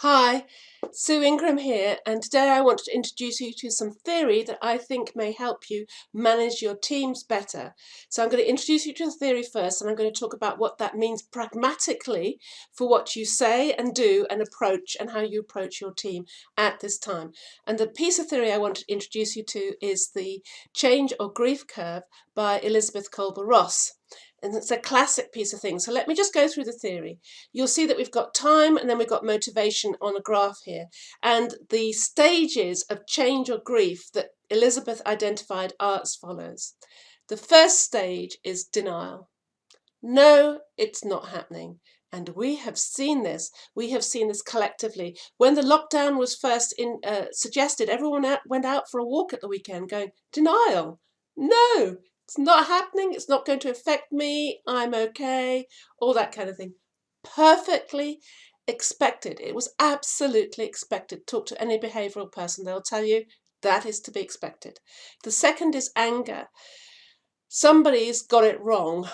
Hi, Sue Ingram here, and today I want to introduce you to some theory that I think may help you manage your teams better. So I'm going to introduce you to the theory first, and I'm going to talk about what that means pragmatically for what you say and do and approach and how you approach your team at this time. And the piece of theory I want to introduce you to is the change or grief curve by Elisabeth Kubler-Ross. And it's a classic piece of thing. So let me just go through the theory. You'll see that we've got time and then we've got motivation on a graph here. And the stages of change or grief that Elisabeth identified are as follows. The first stage is denial. No, it's not happening. And we have seen this. We have seen this collectively. When the lockdown was first suggested, everyone went out for a walk at the weekend going, denial. No, it's not happening. It's not going to affect me. I'm okay. All that kind of thing. Perfectly expected. It was absolutely expected. Talk to any behavioral person. They'll tell you that is to be expected. The second is anger. Somebody's got it wrong.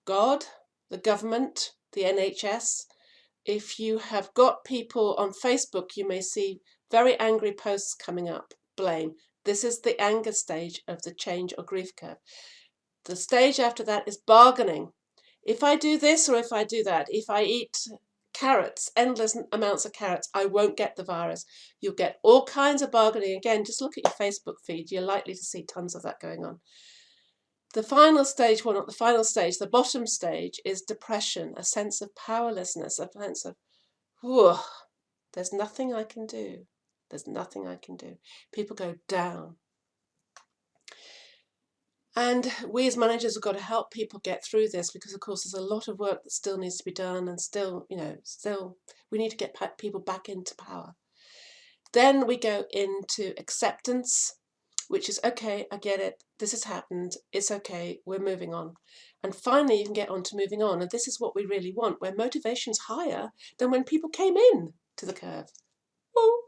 God, the government, the NHS. If you have got people on Facebook, you may see very angry posts coming up. Blame. This is the anger stage of the change or grief curve. The stage after that is bargaining. If I do this or if I do that, if I eat carrots, endless amounts of carrots, I won't get the virus. You'll get all kinds of bargaining. Again, just look at your Facebook feed. You're likely to see tons of that going on. The final stage, well, not the final stage, the bottom stage is depression, a sense of powerlessness, a sense of, whew, there's nothing I can do. There's nothing I can do. People go down. And we as managers have got to help people get through this because, of course, there's a lot of work that still needs to be done and still we need to get people back into power. Then we go into acceptance, which is, okay, I get it, this has happened, it's okay, we're moving on. And finally, you can get on to moving on. And this is what we really want, where motivation's higher than when people came in to the curve. Ooh.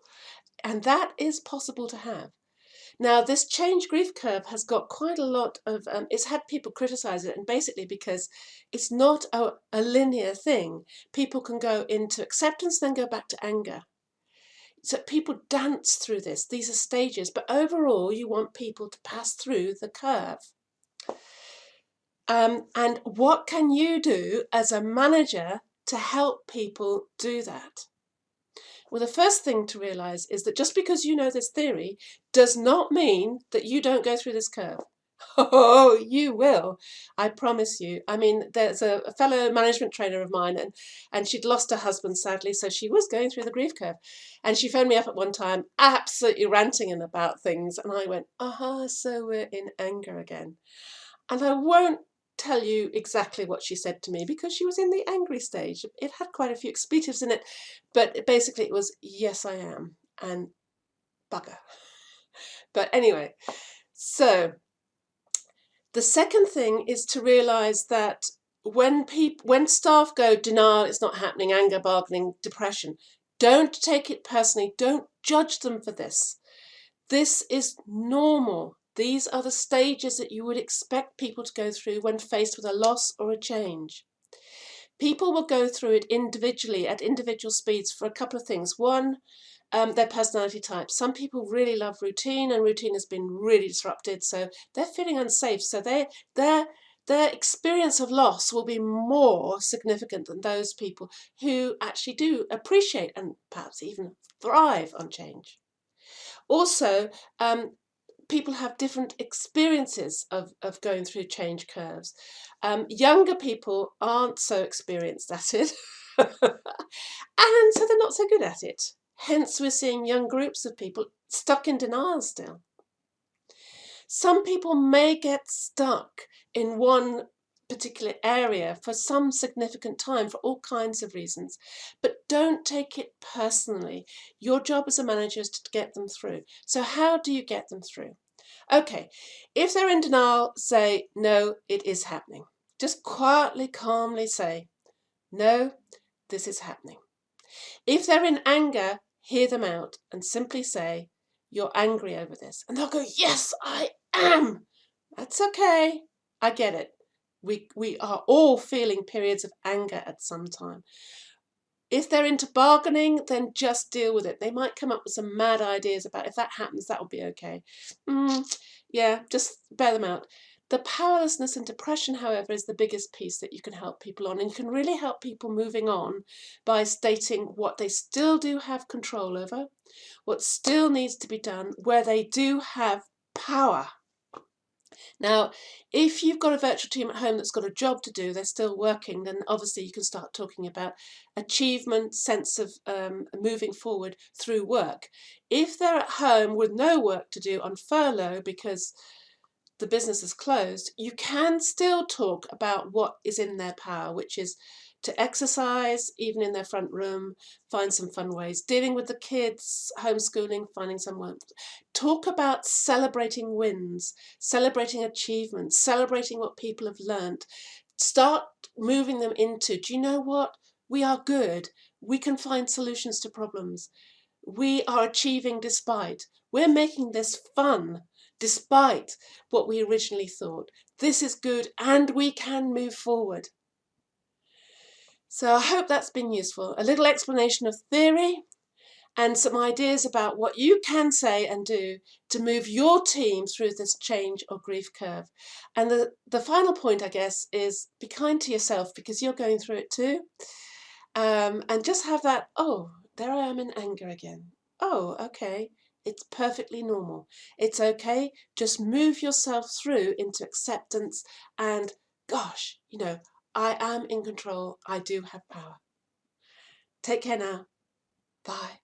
And that is possible to have. Now, this change grief curve has got quite a lot of, it's had people criticize it, and basically because it's not a linear thing. People can go into acceptance, then go back to anger. So people dance through this. These are stages, but overall you want people to pass through the curve. And what can you do as a manager to help people do that? Well, the first thing to realize is that just because you know this theory does not mean that you don't go through this curve. Oh, you will, I promise you. I mean, there's a fellow management trainer of mine, and she'd lost her husband, sadly, so she was going through the grief curve. And she phoned me up at one time, absolutely ranting about things, and I went, so we're in anger again. And I won't tell you exactly what she said to me because she was in the angry stage. It had quite a few expletives in it, but basically it was, yes, I am, and bugger. But anyway, so the second thing is to realize that when staff go denial, it's not happening, anger, bargaining, depression, don't take it personally. Don't judge them for this. This is normal. These are the stages that you would expect people to go through when faced with a loss or a change. People will go through it individually at individual speeds for a couple of things. One, their personality type. Some people really love routine, and routine has been really disrupted, so they're feeling unsafe. So their experience of loss will be more significant than those people who actually do appreciate and perhaps even thrive on change. Also, people have different experiences of going through change curves. Younger people aren't so experienced at it, and so they're not so good at it. Hence, we're seeing young groups of people stuck in denial still. Some people may get stuck in one particular area for some significant time for all kinds of reasons, but don't take it personally. Your job as a manager is to get them through. So how do you get them through? Okay, if they're in denial, say, no, it is happening. Just quietly, calmly say, no, this is happening. If they're in anger, hear them out and simply say, you're angry over this. And they'll go, yes, I am. That's okay. I get it. We are all feeling periods of anger at some time. If they're into bargaining, then just deal with it. They might come up with some mad ideas about if that happens, that'll be okay. Yeah, just bear them out. The powerlessness and depression, however, is the biggest piece that you can help people on, and you can really help people moving on by stating what they still do have control over, what still needs to be done, where they do have power. Now, if you've got a virtual team at home that's got a job to do, they're still working, then obviously you can start talking about achievement, sense of moving forward through work. If they're at home with no work to do on furlough because the business is closed, you can still talk about what is in their power, which is to exercise, even in their front room, find some fun ways, dealing with the kids, homeschooling, finding someone. Talk about celebrating wins, celebrating achievements, celebrating what people have learned. Start moving them into, do you know what? We are good. We can find solutions to problems. We are achieving despite. We're making this fun despite what we originally thought. This is good and we can move forward. So I hope that's been useful. A little explanation of theory and some ideas about what you can say and do to move your team through this change or grief curve. And the final point, I guess, is be kind to yourself because you're going through it too. And just have that, oh, there I am in anger again. Oh, okay. It's perfectly normal. It's okay. Just move yourself through into acceptance and, gosh, I am in control. I do have power. Take care now. Bye.